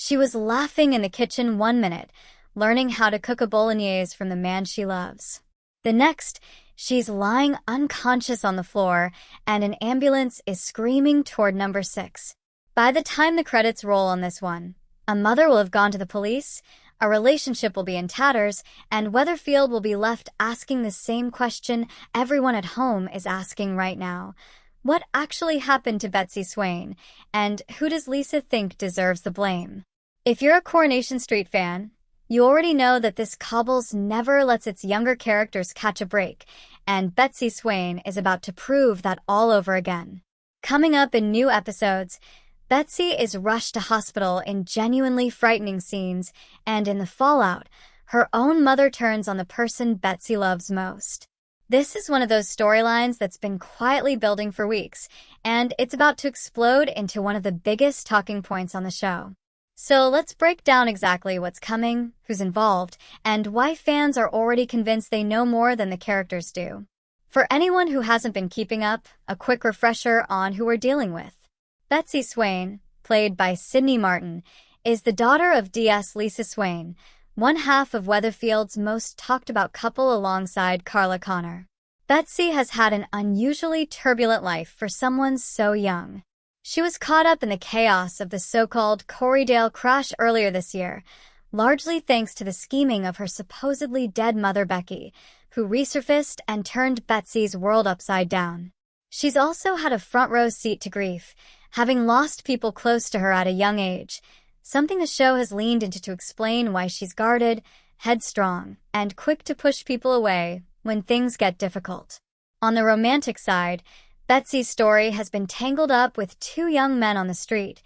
She was laughing in the kitchen one minute, learning how to cook a bolognese from the man she loves. The next, she's lying unconscious on the floor, and an ambulance is screaming toward number 6. By the time the credits roll on this one, a mother will have gone to the police, a relationship will be in tatters, and Weatherfield will be left asking the same question everyone at home is asking right now. What actually happened to Betsy Swain, and who does Lisa think deserves the blame? If you're a Coronation Street fan, you already know that this Cobbles never lets its younger characters catch a break, and Betsy Swain is about to prove that all over again. Coming up in new episodes, Betsy is rushed to hospital in genuinely frightening scenes, and in the fallout, her own mother turns on the person Betsy loves most. This is one of those storylines that's been quietly building for weeks, and it's about to explode into one of the biggest talking points on the show. So let's break down exactly what's coming, who's involved, and why fans are already convinced they know more than the characters do. For anyone who hasn't been keeping up, a quick refresher on who we're dealing with. Betsy Swain, played by Sydney Martin, is the daughter of DS Lisa Swain, one half of Weatherfield's most talked-about couple alongside Carla Connor. Betsy has had an unusually turbulent life for someone so young. She was caught up in the chaos of the so-called Corrie crash earlier this year, largely thanks to the scheming of her supposedly dead mother Becky, who resurfaced and turned Betsy's world upside down. She's also had a front-row seat to grief, having lost people close to her at a young age, something the show has leaned into to explain why she's guarded, headstrong, and quick to push people away when things get difficult. On the romantic side, Betsy's story has been tangled up with two young men on the street,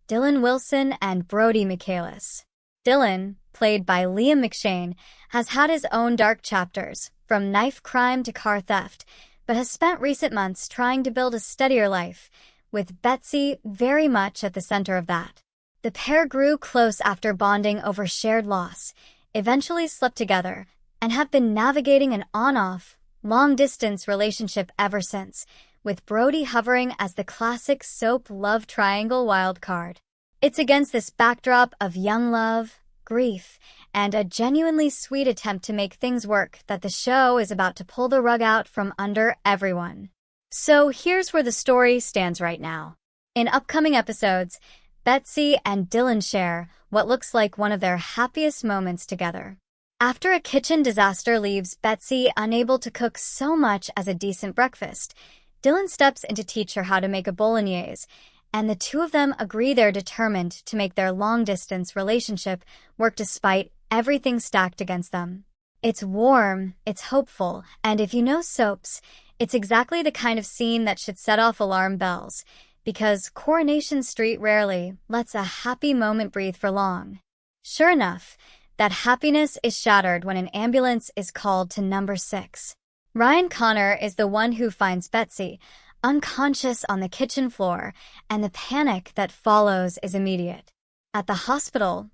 Dylan Wilson and Brody Michaelis. Dylan, played by Liam McShane, has had his own dark chapters, from knife crime to car theft, but has spent recent months trying to build a steadier life, with Betsy very much at the center of that. The pair grew close after bonding over shared loss, eventually slept together, and have been navigating an on-off, long-distance relationship ever since, with Brody hovering as the classic soap love triangle wild card. It's against this backdrop of young love, grief, and a genuinely sweet attempt to make things work that the show is about to pull the rug out from under everyone. So here's where the story stands right now. In upcoming episodes, Betsy and Dylan share what looks like one of their happiest moments together. After a kitchen disaster leaves Betsy unable to cook so much as a decent breakfast, Dylan steps in to teach her how to make a bolognese, and the two of them agree they're determined to make their long-distance relationship work despite everything stacked against them. It's warm, it's hopeful, and if you know soaps, it's exactly the kind of scene that should set off alarm bells, because Coronation Street rarely lets a happy moment breathe for long. Sure enough, that happiness is shattered when an ambulance is called to number 6. Ryan Connor is the one who finds Betsy, unconscious on the kitchen floor, and the panic that follows is immediate. At the hospital,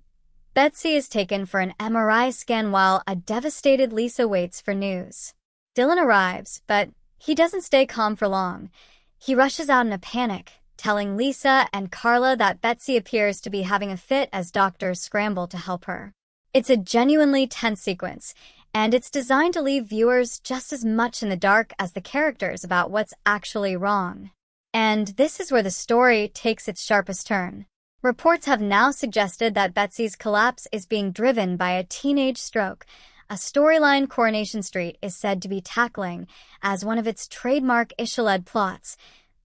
Betsy is taken for an MRI scan while a devastated Lisa waits for news. Dylan arrives, but he doesn't stay calm for long. He rushes out in a panic, telling Lisa and Carla that Betsy appears to be having a fit as doctors scramble to help her. It's a genuinely tense sequence, and it's designed to leave viewers just as much in the dark as the characters about what's actually wrong. And this is where the story takes its sharpest turn. Reports have now suggested that Betsy's collapse is being driven by a teenage stroke, a storyline Coronation Street is said to be tackling as one of its trademark Ishaled plots,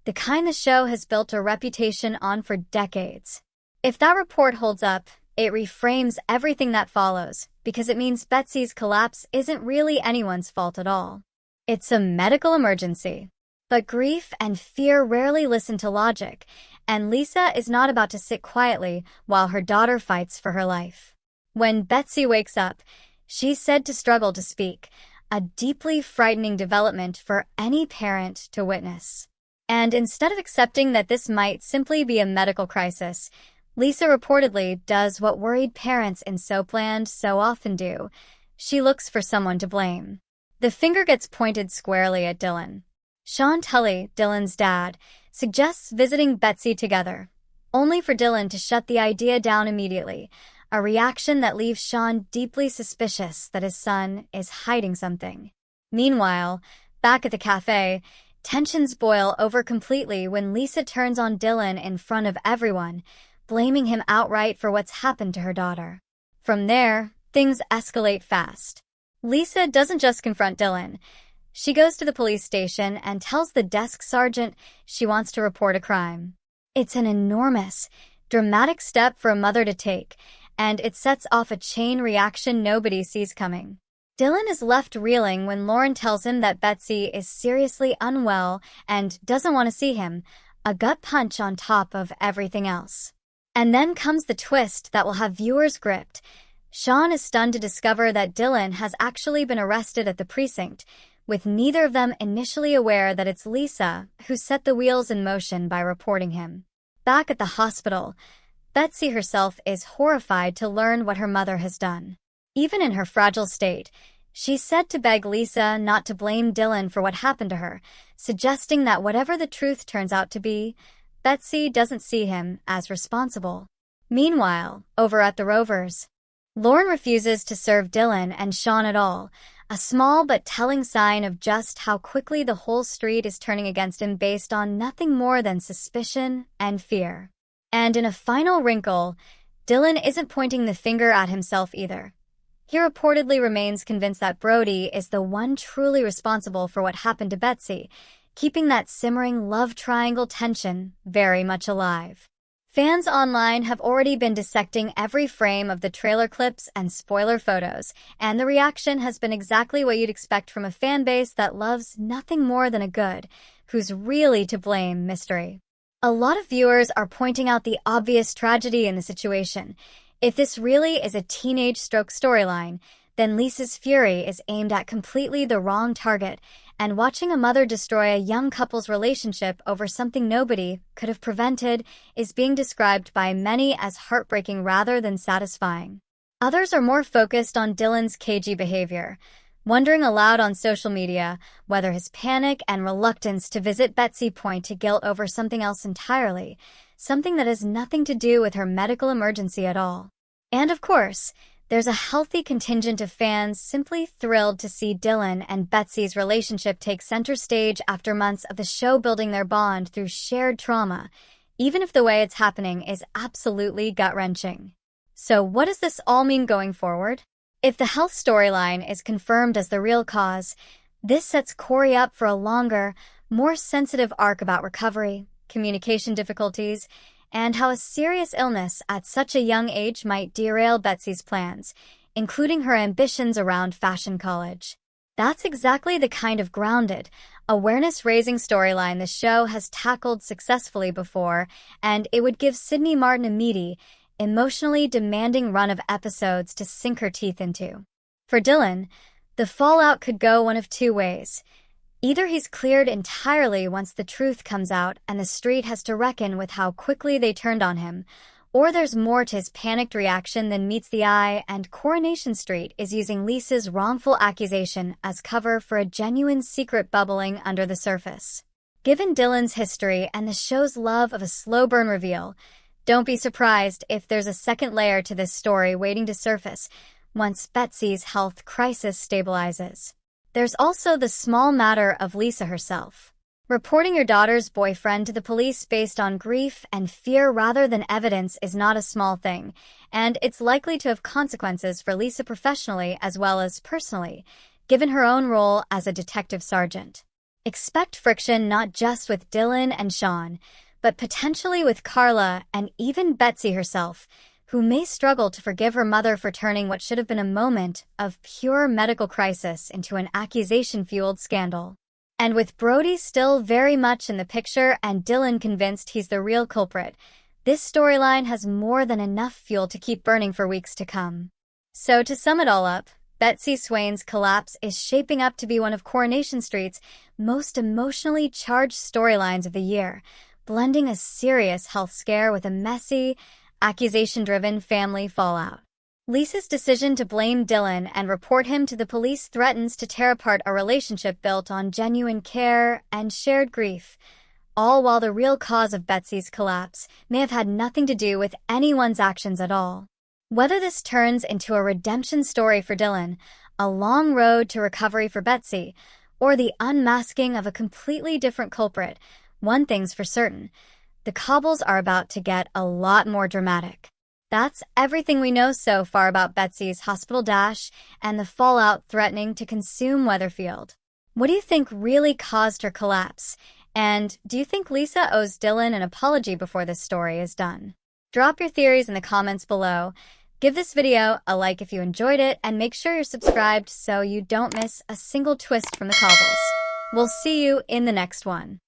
the kind the show has built a reputation on for decades. If that report holds up, it reframes everything that follows, because it means Betsy's collapse isn't really anyone's fault at all. It's a medical emergency. But grief and fear rarely listen to logic, and Lisa is not about to sit quietly while her daughter fights for her life. When Betsy wakes up, she's said to struggle to speak, a deeply frightening development for any parent to witness. And instead of accepting that this might simply be a medical crisis, Lisa reportedly does what worried parents in Soapland so often do. She looks for someone to blame. The finger gets pointed squarely at Dylan. Sean Tully, Dylan's dad, suggests visiting Betsy together, only for Dylan to shut the idea down immediately, a reaction that leaves Sean deeply suspicious that his son is hiding something. Meanwhile, back at the cafe, tensions boil over completely when Lisa turns on Dylan in front of everyone, blaming him outright for what's happened to her daughter. From there, things escalate fast. Lisa doesn't just confront Dylan. She goes to the police station and tells the desk sergeant she wants to report a crime. It's an enormous, dramatic step for a mother to take, and it sets off a chain reaction nobody sees coming. Dylan is left reeling when Lauren tells him that Betsy is seriously unwell and doesn't want to see him, a gut punch on top of everything else. And then comes the twist that will have viewers gripped. Sean is stunned to discover that Dylan has actually been arrested at the precinct, with neither of them initially aware that it's Lisa who set the wheels in motion by reporting him. Back at the hospital, Betsy herself is horrified to learn what her mother has done. Even in her fragile state, she's said to beg Lisa not to blame Dylan for what happened to her, suggesting that whatever the truth turns out to be, Betsy doesn't see him as responsible. Meanwhile, over at the Rovers, Lauren refuses to serve Dylan and Sean at all, a small but telling sign of just how quickly the whole street is turning against him based on nothing more than suspicion and fear. And in a final wrinkle, Dylan isn't pointing the finger at himself either. He reportedly remains convinced that Brody is the one truly responsible for what happened to Betsy, keeping that simmering love triangle tension very much alive. Fans online have already been dissecting every frame of the trailer clips and spoiler photos, and the reaction has been exactly what you'd expect from a fan base that loves nothing more than a good, who's really to blame mystery. A lot of viewers are pointing out the obvious tragedy in the situation. If this really is a teenage stroke storyline, then Lisa's fury is aimed at completely the wrong target, and watching a mother destroy a young couple's relationship over something nobody could have prevented is being described by many as heartbreaking rather than satisfying. Others are more focused on Dylan's cagey behavior, wondering aloud on social media whether his panic and reluctance to visit Betsy point to guilt over something else entirely, something that has nothing to do with her medical emergency at all. And of course, there's a healthy contingent of fans simply thrilled to see Dylan and Betsy's relationship take center stage after months of the show building their bond through shared trauma, even if the way it's happening is absolutely gut-wrenching. So what does this all mean going forward? If the health storyline is confirmed as the real cause, this sets Corrie up for a longer, more sensitive arc about recovery, communication difficulties, and how a serious illness at such a young age might derail Betsy's plans, including her ambitions around fashion college. That's exactly the kind of grounded, awareness-raising storyline the show has tackled successfully before, and it would give Sydney Martin a meaty, emotionally demanding run of episodes to sink her teeth into. For Dylan, the fallout could go one of two ways. Either he's cleared entirely once the truth comes out and the street has to reckon with how quickly they turned on him, or there's more to his panicked reaction than meets the eye, and Coronation Street is using Lisa's wrongful accusation as cover for a genuine secret bubbling under the surface. Given Dylan's history and the show's love of a slow burn reveal, don't be surprised if there's a second layer to this story waiting to surface once Betsy's health crisis stabilizes. There's also the small matter of Lisa herself. Reporting your daughter's boyfriend to the police based on grief and fear rather than evidence is not a small thing, and it's likely to have consequences for Lisa professionally as well as personally, given her own role as a detective sergeant. Expect friction not just with Dylan and Sean, but potentially with Carla and even Betsy herself, who may struggle to forgive her mother for turning what should have been a moment of pure medical crisis into an accusation-fueled scandal. And with Brody still very much in the picture and Dylan convinced he's the real culprit, this storyline has more than enough fuel to keep burning for weeks to come. So to sum it all up, Betsy Swain's collapse is shaping up to be one of Coronation Street's most emotionally charged storylines of the year, blending a serious health scare with a messy, accusation-driven family fallout. Lisa's decision to blame Dylan and report him to the police threatens to tear apart a relationship built on genuine care and shared grief, all while the real cause of Betsy's collapse may have had nothing to do with anyone's actions at all. Whether this turns into a redemption story for Dylan, a long road to recovery for Betsy, or the unmasking of a completely different culprit, one thing's for certain: the Cobbles are about to get a lot more dramatic. That's everything we know so far about Betsy's hospital dash and the fallout threatening to consume Weatherfield. What do you think really caused her collapse? And do you think Lisa owes Dylan an apology before this story is done? Drop your theories in the comments below. Give this video a like if you enjoyed it, and make sure you're subscribed so you don't miss a single twist from the Cobbles. We'll see you in the next one.